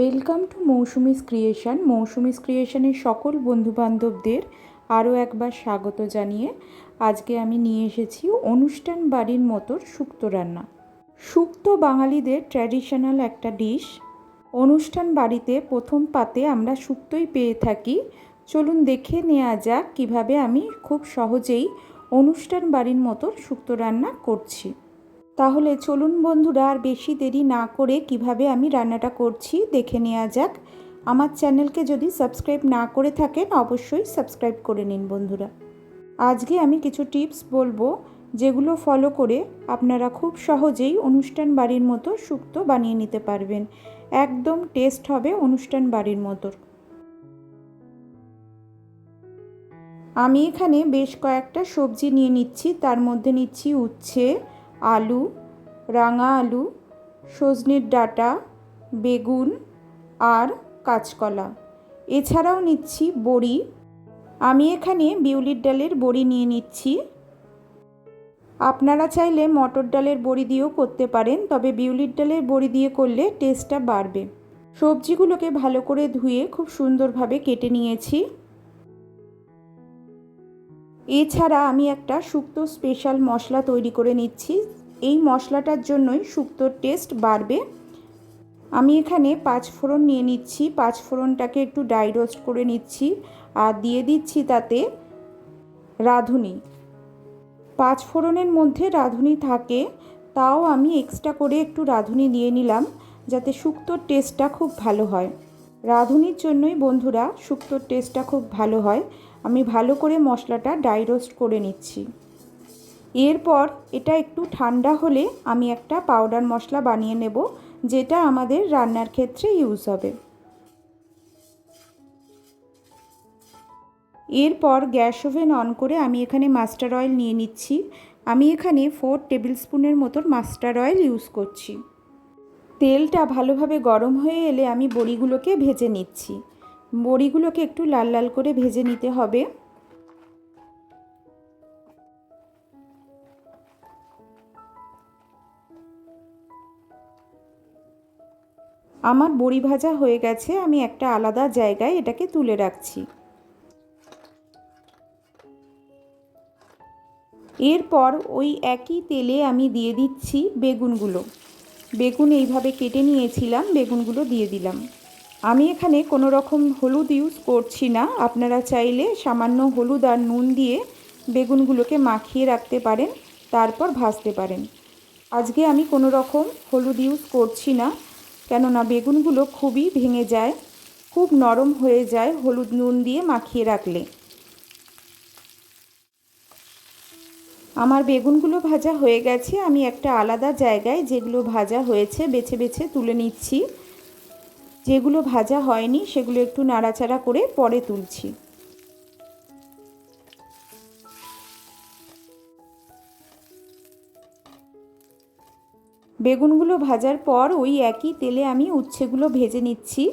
Welcome to Mousumi's creation. Mousumi's ক্রিয়েশনের সকল বন্ধুবান্ধবদের আরও একবার স্বাগত জানিয়ে আজকে আমি নিয়ে এসেছি অনুষ্ঠান বাড়ির মতো শুক্তো রান্না। শুক্তো বাঙালিদের ট্র্যাডিশনাল একটা ডিশ। অনুষ্ঠান বাড়িতে প্রথম পাতে আমরা শুক্তোই পেয়ে থাকি। চলুন দেখে নেওয়া যাক কীভাবে আমি খুব সহজেই অনুষ্ঠান বাড়ির মতো শুক্তো রান্না করছি। তাহলে চলুন বন্ধুরা, আর বেশি দেরি না করে কিভাবে আমি রান্নাটা করছি দেখে নেওয়া যাক। আমার চ্যানেলকে যদি সাবস্ক্রাইব না করে থাকেন অবশ্যই সাবস্ক্রাইব করে নিন বন্ধুরা। আজকে আমি কিছু টিপস বলবো যেগুলো ফলো করে আপনারা খুব সহজেই অনুষ্ঠান বাড়ির মতো শুক্তো বানিয়ে নিতে পারবেন। একদম টেস্ট হবে অনুষ্ঠান বাড়ির মতো। আমি এখানে বেশ কয়েকটা সবজি নিয়ে নিচ্ছি। তার মধ্যে নিচ্ছি উচ্ছে, আলু, রাঙা আলু, সজনের ডাঁটা, বেগুন আর কাঁচকলা। এছাড়াও নিচ্ছি বড়ি। আমি এখানে বিউলির ডালের বড়ি নিয়ে নিচ্ছি। আপনারা চাইলে মটর ডালের বড়ি দিয়েও করতে পারেন, তবে বিউলির ডালের বড়ি দিয়ে করলে টেস্টটা বাড়বে। সবজিগুলোকে ভালো করে ধুয়ে খুব সুন্দরভাবে কেটে নিয়েছি। এছাড়া আমি একটা শুক্তো স্পেশাল মশলা তৈরি করে নিচ্ছি। এই মশলাটার জন্যই শুক্তোর টেস্ট বাড়বে। আমি এখানে 5 ফোড়ন নিয়ে নিচ্ছি। 5 ফোড়নটাকে একটু ড্রাই রোস্ট করে নিচ্ছি আর দিয়ে দিচ্ছি তাতে রাঁধুনি। 5 ফোড়নের মধ্যে রাঁধুনি থাকে, তাও আমি এক্সট্রা করে একটু রাঁধুনি দিয়ে নিলাম যাতে শুক্তোর টেস্টটা খুব ভালো হয়। রাঁধুনির জন্যই বন্ধুরা শুক্তোর টেস্টটা খুব ভালো হয়। আমি ভালো করে মশলাটা ড্রাই রোস্ট করে নিচ্ছি। এরপর এটা একটু ঠান্ডা হলে আমি একটা পাউডার মশলা বানিয়ে নেব, যেটা আমাদের রান্নার ক্ষেত্রে ইউজ হবে। এরপর গ্যাস ওভেন অন করে আমি এখানে মাস্টার অয়েল নিয়ে নিচ্ছি। আমি এখানে 4 টেবিল স্পুনের মতো মাস্টার অয়েল ইউজ করছি। তেলটা ভালোভাবে গরম হয়ে এলে আমি বড়িগুলোকে ভেজে নিচ্ছি। বড়িগুলোকে একটু লাল লাল করে ভেজে নিতে হবে। আমার বড়ি ভাজা হয়ে গেছে, আমি একটা আলাদা জায়গায় এটাকে তুলে রাখছি। এরপর ওই একই তেলে আমি দিয়ে দিচ্ছি বেগুনগুলো। বেগুন এইভাবে কেটে নিয়েছিলাম, বেগুনগুলো দিয়ে দিলাম। আমি এখানে কোনো রকম হলুদ ইউজ করছি না। আপনারা চাইলে সামান্য হলুদ আর নুন দিয়ে বেগুনগুলোকে মাখিয়ে রাখতে পারেন, তারপর ভাজতে পারেন। আজকে আমি কোনো রকম হলুদ ইউজ করছি না, কেননা বেগুনগুলো খুবই ভেঙে যায়, খুব নরম হয়ে যায় হলুদ নুন দিয়ে মাখিয়ে রাখলে। আমার বেগুনগুলো ভাজা হয়ে গেছে। আমি একটা আলাদা জায়গায় যেগুলো ভাজা হয়েছে বেছে বেছে তুলে নিচ্ছি। যেগুলো ভাজা হয়নি সেগুলো একটু নাড়াচাড়া করে পরে তুলছি। বেগুনগুলো ভাজার পর ওই একই তেলে আমি উচ্ছেগুলো ভেজে নিচ্ছি।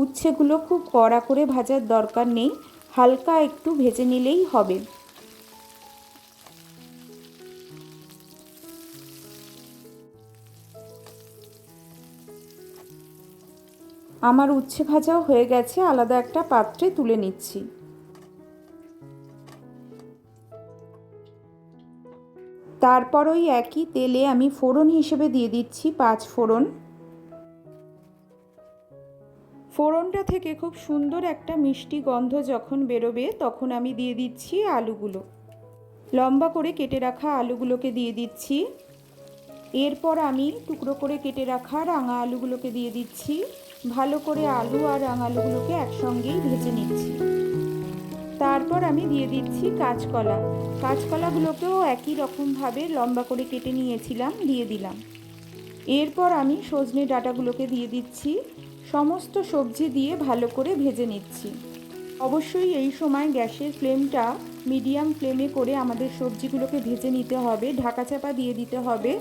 উচ্ছেগুলো খুব কড়া করে ভাজার দরকার নেই, হালকা একটু ভেজে নিলেই হবে। আমার উচ্ছে ভাজাও হয়ে গেছে, আলাদা একটা পাত্রে তুলে নিচ্ছি। তারপর ওই একই তেলে আমি ফোড়ন হিসেবে দিয়ে দিচ্ছি 5 ফোড়ন। ফোড়নটা থেকে খুব সুন্দর একটা মিষ্টি গন্ধ যখন বেরোবে তখন আমি দিয়ে দিচ্ছি আলুগুলো। লম্বা করে কেটে রাখা আলুগুলোকে দিয়ে দিচ্ছি। এরপর আমি টুকরো করে কেটে রাখা রাঙা আলুগুলোকে দিয়ে দিচ্ছি। ভালো করে আলু আর রাঙা আলুগুলোকে একসঙ্গেই ভেজে নিচ্ছি। তারপর আমি দিয়ে দিচ্ছি কাঁচকলা। কাঁচকলাগুলোকেও একই রকমভাবে লম্বা করে কেটে নিয়েছিলাম, দিয়ে দিলাম। এরপর আমি সজনে ডাঁটাগুলোকে দিয়ে দিচ্ছি। সমস্ত সবজি দিয়ে ভালো করে ভেজে নিচ্ছি। অবশ্যই এই সময় গ্যাসের ফ্লেমটা মিডিয়াম ফ্লেমে করে আমাদের সবজিগুলোকে ভেজে নিতে হবে, ঢাকা চাপা দিয়ে দিতে হবে।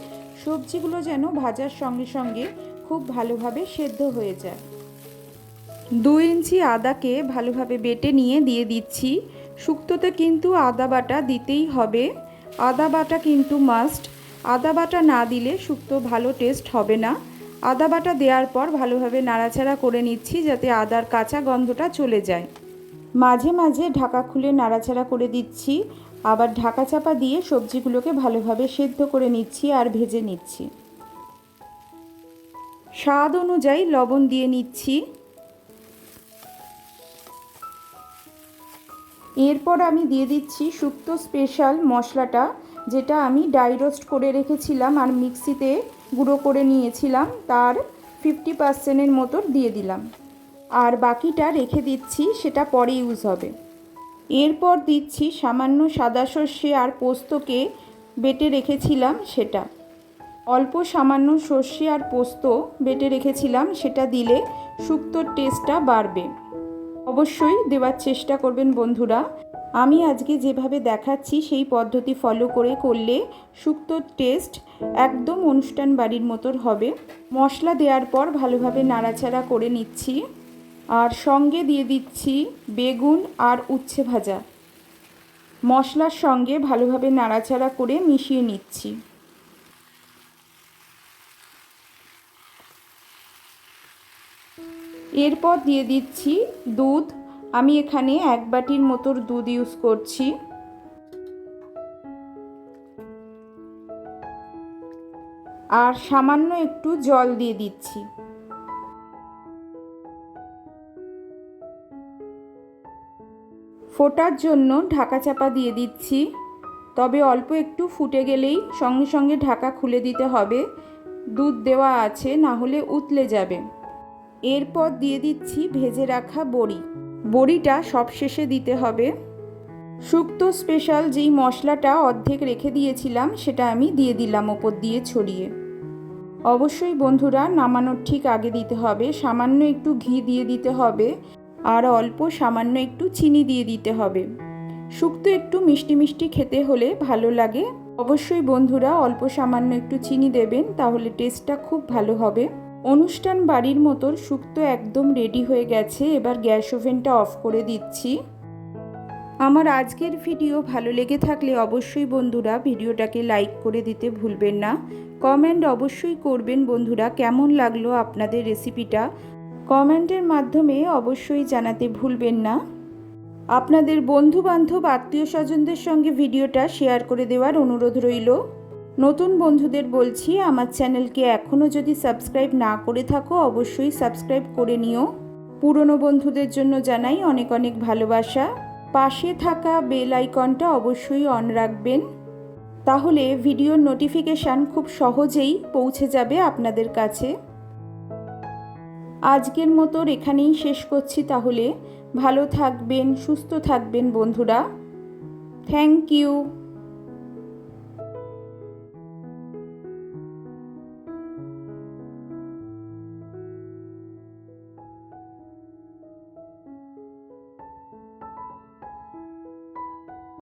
সবজিগুলো যেন ভাজার সঙ্গে সঙ্গে খুব ভালোভাবে সেদ্ধ হয়ে যায়। 2 ইঞ্চি আদাকে ভালোভাবে বেটে নিয়ে দিয়ে দিচ্ছি। শুক্তোতে কিন্তু আদা বাটা দিতেই হবে, আদা বাটা কিন্তু মাস্ট। আদা বাটা না দিলে শুক্তো ভালো টেস্ট হবে না। আদা বাটা দেওয়ার পর ভালোভাবে নাড়াচাড়া করে নিচ্ছি যাতে আদার কাঁচা গন্ধটা চলে যায়। মাঝে মাঝে ঢাকা খুলে নাড়াচাড়া করে দিচ্ছি, আবার ঢাকা চাপা দিয়ে সবজিগুলোকে ভালোভাবে সেদ্ধ করে নিচ্ছি আর ভেজে নিচ্ছি। স্বাদ অনুযায়ী লবণ দিয়ে নিচ্ছি। এরপর আমি দিয়ে দিচ্ছি শুক্তো স্পেশাল মশলাটা, যেটা আমি ড্রাই রোস্ট করে রেখেছিলাম আর মিক্সিতে গুঁড়ো করে নিয়েছিলাম, তার 50% মতো দিয়ে দিলাম, আর বাকিটা রেখে দিচ্ছি, সেটা পরে ইউজ হবে। এরপর দিচ্ছি সামান্য সাদা সর্ষে আর পোস্তকে বেটে রেখেছিলাম সেটা। অল্প সামান্য সর্ষে আর পোস্ত বেটে রেখেছিলাম, সেটা দিলে শুক্তোর টেস্টটা বাড়বে। অবশ্যই দেওয়ার চেষ্টা করবেন বন্ধুরা। আমি আজকে যেভাবে দেখাচ্ছি সেই পদ্ধতি ফলো করে করলে শুক্তোর টেস্ট একদম অনুষ্ঠান বাড়ির মতোর হবে। মশলা দেওয়ার পর ভালোভাবে নাড়াচাড়া করে নিচ্ছি, আর সঙ্গে দিয়ে দিচ্ছি বেগুন আর উচ্ছে ভাজা। মশলার সঙ্গে ভালোভাবে নাড়াচাড়া করে মিশিয়ে নিচ্ছি। এরপর দিয়ে দিচ্ছি দুধ। আমি এখানে 1 বাটির মতো দুধ ইউজ করছি। আর সামান্য একটু জল দিয়ে দিচ্ছি। ফোটার জন্য ঢাকা চাপা দিয়ে দিচ্ছি, তবে অল্প একটু ফুটে গেলেই সঙ্গে সঙ্গে ঢাকা খুলে দিতে হবে, দুধ দেওয়া আছে, না হলে উতলে যাবে। এরপর দিয়ে দিচ্ছি ভেজে রাখা বড়ি। বড়িটা সবশেষে দিতে হবে। শুক্তো স্পেশাল যেই মশলাটা অর্ধেক রেখে দিয়েছিলাম সেটা আমি দিয়ে দিলাম ওপর দিয়ে ছড়িয়ে। অবশ্যই বন্ধুরা নামানোর ঠিক আগে দিতে হবে। সামান্য একটু ঘি দিয়ে দিতে হবে, আর অল্প সামান্য একটু চিনি দিয়ে দিতে হবে। শুক্তো একটু মিষ্টি মিষ্টি খেতে হলে ভালো লাগে। অবশ্যই বন্ধুরা অল্প সামান্য একটু চিনি দেবেন, তাহলে টেস্টটা খুব ভালো হবে। অনুষ্ঠান বাড়ির মতো শুক্তো একদম রেডি হয়ে গেছে। এবার গ্যাস ওভেনটা অফ করে দিচ্ছি। আমার আজকের ভিডিও ভালো লেগে থাকলে অবশ্যই বন্ধুরা ভিডিওটাকে লাইক করে দিতে ভুলবেন না। কমেন্ট অবশ্যই করবেন বন্ধুরা, কেমন লাগলো আপনাদের রেসিপিটা কমেন্টের মাধ্যমে অবশ্যই জানাতে ভুলবেন না। আপনাদের বন্ধু বান্ধব আত্মীয় স্বজনদের সঙ্গে ভিডিওটা শেয়ার করে দেওয়ার অনুরোধ রইল। নতুন বন্ধুদের বলছি, আমার চ্যানেলকে এখনও যদি সাবস্ক্রাইব না করে থাকো অবশ্যই সাবস্ক্রাইব করে নিও। পুরনো বন্ধুদের জন্য জানাই অনেক অনেক ভালোবাসা। পাশে থাকা বেল আইকনটা অবশ্যই অন রাখবেন, তাহলে ভিডিওর নোটিফিকেশান খুব সহজেই পৌঁছে যাবে আপনাদের কাছে। আজকের মতো এখানেই শেষ করছি তাহলে। ভালো থাকবেন, সুস্থ থাকবেন বন্ধুরা। Thank you.